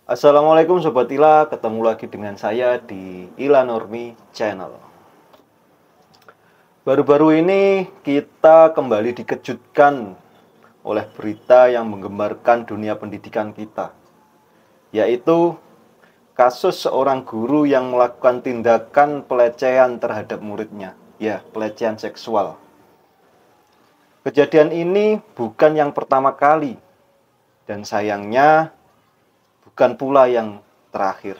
Assalamualaikum Sobat Ila, ketemu lagi dengan saya di Ila Normi Channel. Baru-baru ini kita kembali dikejutkan oleh berita yang menggembarkan dunia pendidikan kita, yaitu kasus seorang guru yang melakukan tindakan pelecehan terhadap muridnya, pelecehan seksual. Kejadian ini bukan yang pertama kali, dan sayangnya bukan pula yang terakhir.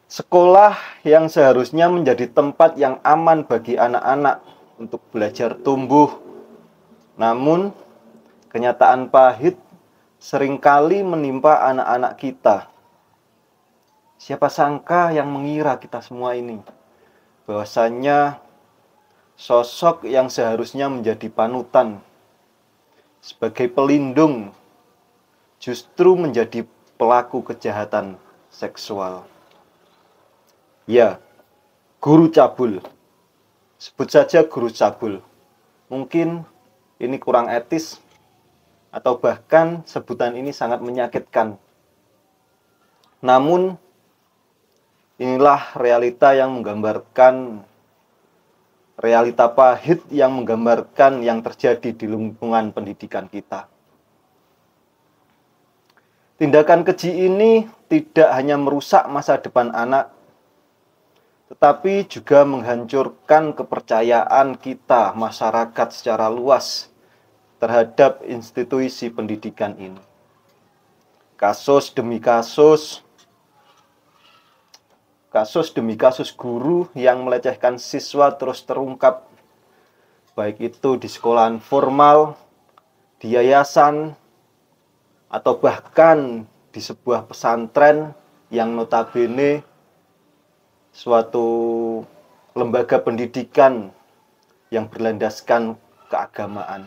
Sekolah yang seharusnya menjadi tempat yang aman bagi anak-anak untuk belajar tumbuh, namun kenyataan pahit seringkali menimpa anak-anak kita. Siapa sangka yang mengira kita semua ini bahwasanya sosok yang seharusnya menjadi panutan sebagai pelindung justru menjadi pelaku kejahatan seksual. Ya, guru cabul. Sebut saja guru cabul. Mungkin ini kurang etis, atau bahkan sebutan ini sangat menyakitkan. Namun, inilah realita yang menggambarkan, realita pahit yang menggambarkan yang terjadi di lingkungan pendidikan kita. Tindakan keji ini tidak hanya merusak masa depan anak, tetapi juga menghancurkan kepercayaan kita, masyarakat secara luas, terhadap institusi pendidikan ini. Kasus demi kasus guru yang melecehkan siswa terus terungkap, baik itu di sekolahan formal, di yayasan, atau bahkan di sebuah pesantren yang notabene suatu lembaga pendidikan yang berlandaskan keagamaan.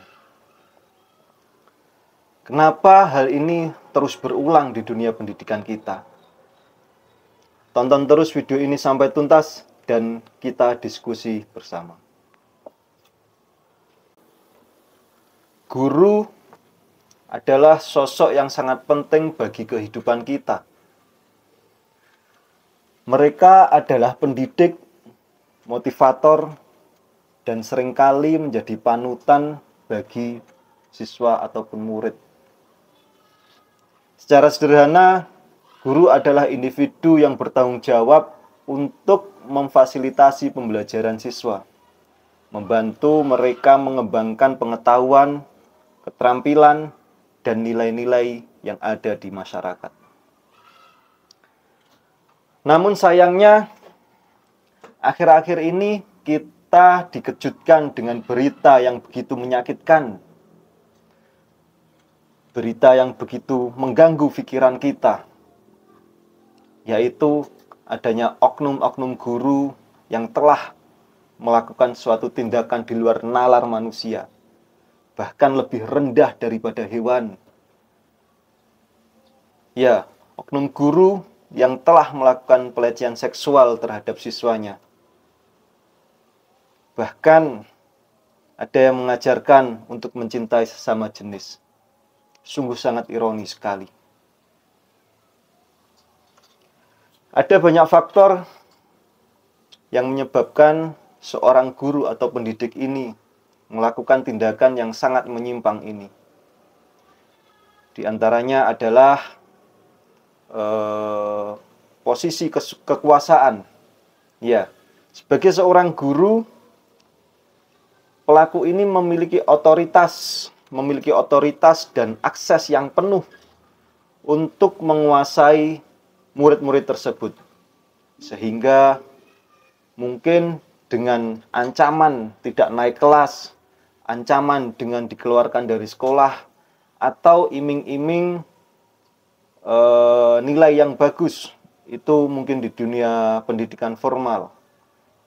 Kenapa hal ini terus berulang di dunia pendidikan kita? Tonton terus video ini sampai tuntas dan kita diskusi bersama. Guru adalah sosok yang sangat penting bagi kehidupan kita. Mereka adalah pendidik, motivator, dan seringkali menjadi panutan bagi siswa ataupun murid. Secara sederhana, guru adalah individu yang bertanggung jawab untuk memfasilitasi pembelajaran siswa, membantu mereka mengembangkan pengetahuan, keterampilan, dan nilai-nilai yang ada di masyarakat. Namun sayangnya, akhir-akhir ini kita dikejutkan dengan berita yang begitu menyakitkan. Berita yang begitu mengganggu pikiran kita, yaitu adanya oknum-oknum guru yang telah melakukan suatu tindakan di luar nalar manusia, bahkan lebih rendah daripada hewan. Ya, oknum guru yang telah melakukan pelecehan seksual terhadap siswanya. Bahkan ada yang mengajarkan untuk mencintai sesama jenis. Sungguh sangat ironis sekali. Ada banyak faktor yang menyebabkan seorang guru atau pendidik ini melakukan tindakan yang sangat menyimpang ini. Di antaranya adalah posisi kekuasaan. Ya, sebagai seorang guru, pelaku ini memiliki otoritas dan akses yang penuh untuk menguasai murid-murid tersebut. Sehingga mungkin dengan ancaman tidak naik kelas, ancaman dengan dikeluarkan dari sekolah, atau iming-iming nilai yang bagus, itu mungkin di dunia pendidikan formal.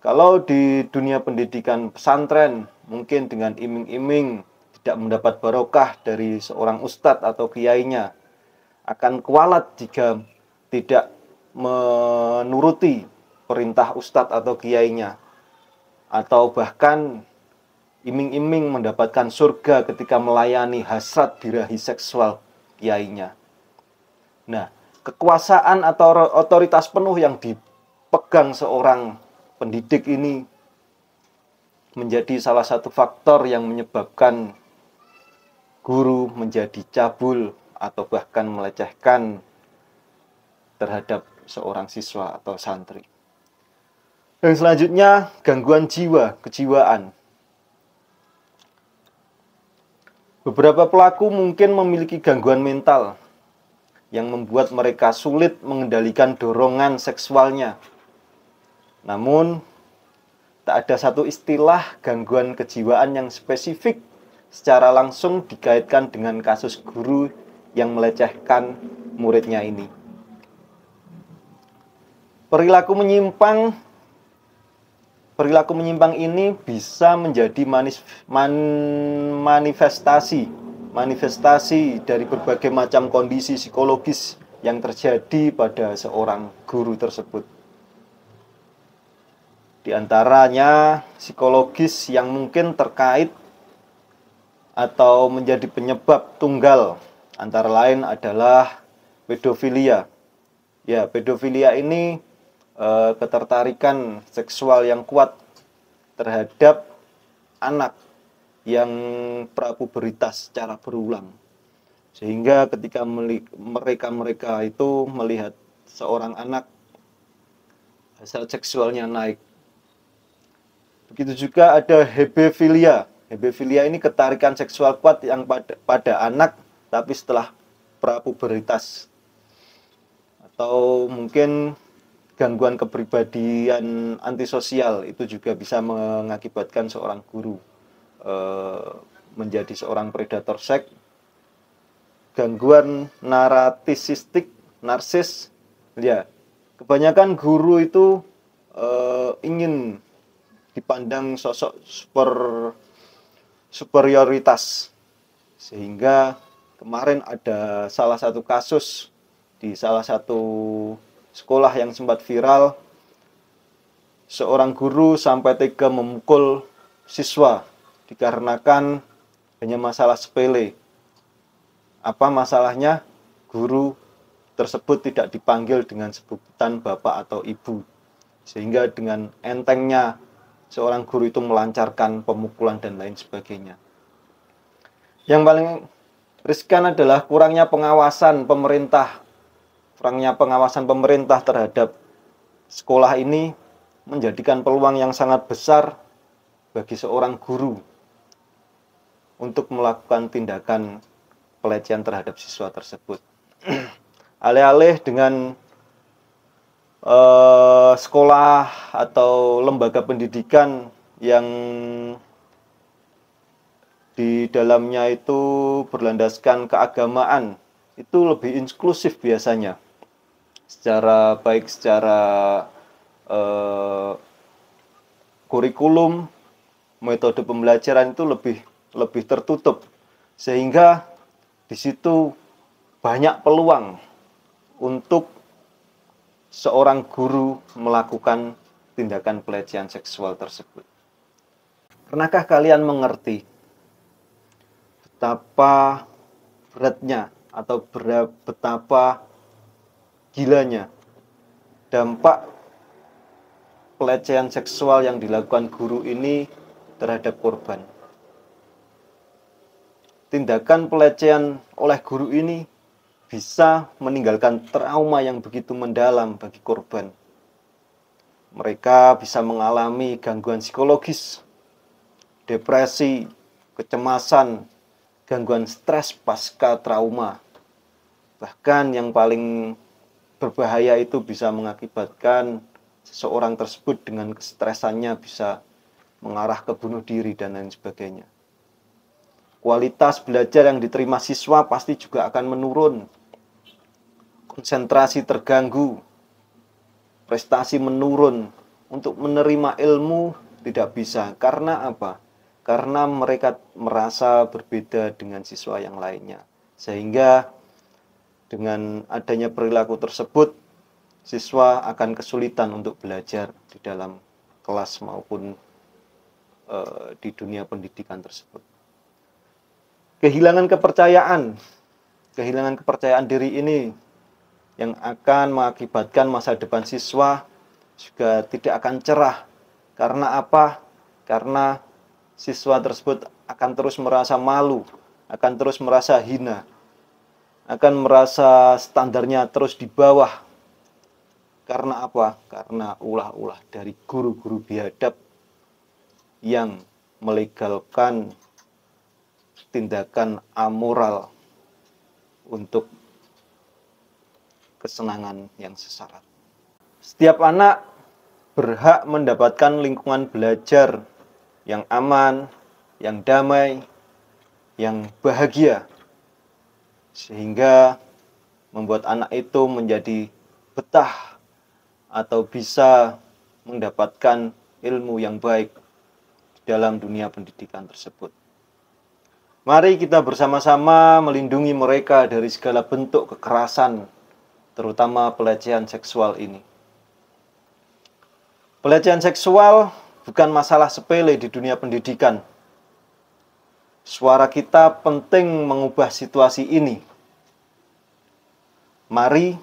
Kalau di dunia pendidikan pesantren, mungkin dengan iming-iming tidak mendapat barokah dari seorang ustadz atau kiainya, akan kualat jika tidak menuruti perintah ustadz atau kiainya, atau bahkan iming-iming mendapatkan surga ketika melayani hasrat birahi seksual kiainya. Nah, kekuasaan atau otoritas penuh yang dipegang seorang pendidik ini menjadi salah satu faktor yang menyebabkan guru menjadi cabul atau bahkan melecehkan terhadap seorang siswa atau santri. Dan selanjutnya, gangguan jiwa, kejiwaan. Beberapa pelaku mungkin memiliki gangguan mental yang membuat mereka sulit mengendalikan dorongan seksualnya. Namun, tak ada satu istilah gangguan kejiwaan yang spesifik secara langsung dikaitkan dengan kasus guru yang melecehkan muridnya ini. Perilaku menyimpang ini bisa menjadi manifestasi dari berbagai macam kondisi psikologis yang terjadi pada seorang guru tersebut. Di antaranya psikologis yang mungkin terkait atau menjadi penyebab tunggal, antara lain adalah pedofilia. Ya, pedofilia ini ketertarikan seksual yang kuat terhadap anak yang prapuberitas secara berulang. Sehingga ketika mereka itu melihat seorang anak, hasrat seksualnya naik. Begitu juga ada hebefilia. Hebefilia ini ketarikan seksual kuat yang pada anak tapi setelah prapuberitas. Atau mungkin gangguan kepribadian antisosial itu juga bisa mengakibatkan seorang guru menjadi seorang predator seks. Gangguan narcisistik, narsis, ya, kebanyakan guru itu ingin dipandang sosok superioritas, sehingga kemarin ada salah satu kasus di salah satu sekolah yang sempat viral, seorang guru sampai tega memukul siswa dikarenakan hanya masalah sepele. Apa masalahnya? Guru tersebut tidak dipanggil dengan sebutan bapak atau ibu, sehingga dengan entengnya seorang guru itu melancarkan pemukulan dan lain sebagainya. Yang paling riskan adalah kurangnya pengawasan pemerintah. Kurangnya pengawasan pemerintah terhadap sekolah ini menjadikan peluang yang sangat besar bagi seorang guru untuk melakukan tindakan pelecehan terhadap siswa tersebut. Alih-alih dengan sekolah atau lembaga pendidikan yang di dalamnya itu berlandaskan keagamaan, itu lebih inklusif biasanya. Secara kurikulum, metode pembelajaran itu lebih tertutup, sehingga di situ banyak peluang untuk seorang guru melakukan tindakan pelecehan seksual tersebut. Pernahkah kalian mengerti betapa beratnya atau betapa gilanya dampak pelecehan seksual yang dilakukan guru ini terhadap korban? Tindakan pelecehan oleh guru ini bisa meninggalkan trauma yang begitu mendalam bagi korban. Mereka bisa mengalami gangguan psikologis, depresi, kecemasan, gangguan stres pasca trauma. Bahkan yang paling berbahaya itu bisa mengakibatkan seseorang tersebut dengan kestresannya bisa mengarah ke bunuh diri dan lain sebagainya. Kualitas belajar yang diterima siswa pasti juga akan menurun. Konsentrasi terganggu, prestasi menurun, untuk menerima ilmu tidak bisa. Karena apa? Karena mereka merasa berbeda dengan siswa yang lainnya. Sehingga dengan adanya perilaku tersebut, siswa akan kesulitan untuk belajar di dalam kelas maupun di dunia pendidikan tersebut. Kehilangan kepercayaan diri ini yang akan mengakibatkan masa depan siswa juga tidak akan cerah. Karena apa? Karena siswa tersebut akan terus merasa malu, akan terus merasa hina, akan merasa standarnya terus di bawah. Karena apa? Karena ulah-ulah dari guru-guru biadab yang melegalkan tindakan amoral untuk kesenangan yang sesaat. Setiap anak berhak mendapatkan lingkungan belajar yang aman, yang damai, yang bahagia, sehingga membuat anak itu menjadi betah atau bisa mendapatkan ilmu yang baik dalam dunia pendidikan tersebut. Mari kita bersama-sama melindungi mereka dari segala bentuk kekerasan, terutama pelecehan seksual ini. Pelecehan seksual bukan masalah sepele di dunia pendidikan. Suara kita penting mengubah situasi ini. Mari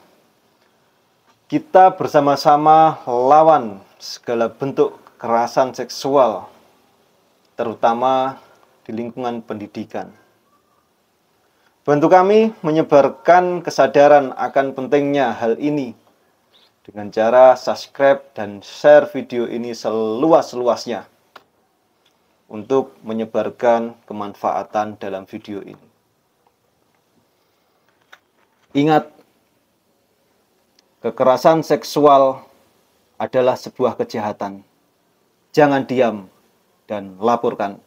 kita bersama-sama lawan segala bentuk kekerasan seksual, terutama di lingkungan pendidikan. Bantu kami menyebarkan kesadaran akan pentingnya hal ini dengan cara subscribe dan share video ini seluas-luasnya untuk menyebarkan kemanfaatan dalam video ini. Ingat, kekerasan seksual adalah sebuah kejahatan. Jangan diam dan laporkan.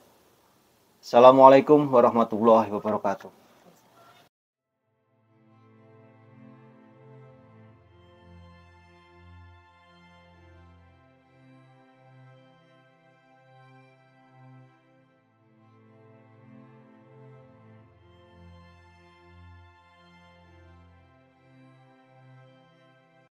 Assalamualaikum warahmatullahi wabarakatuh.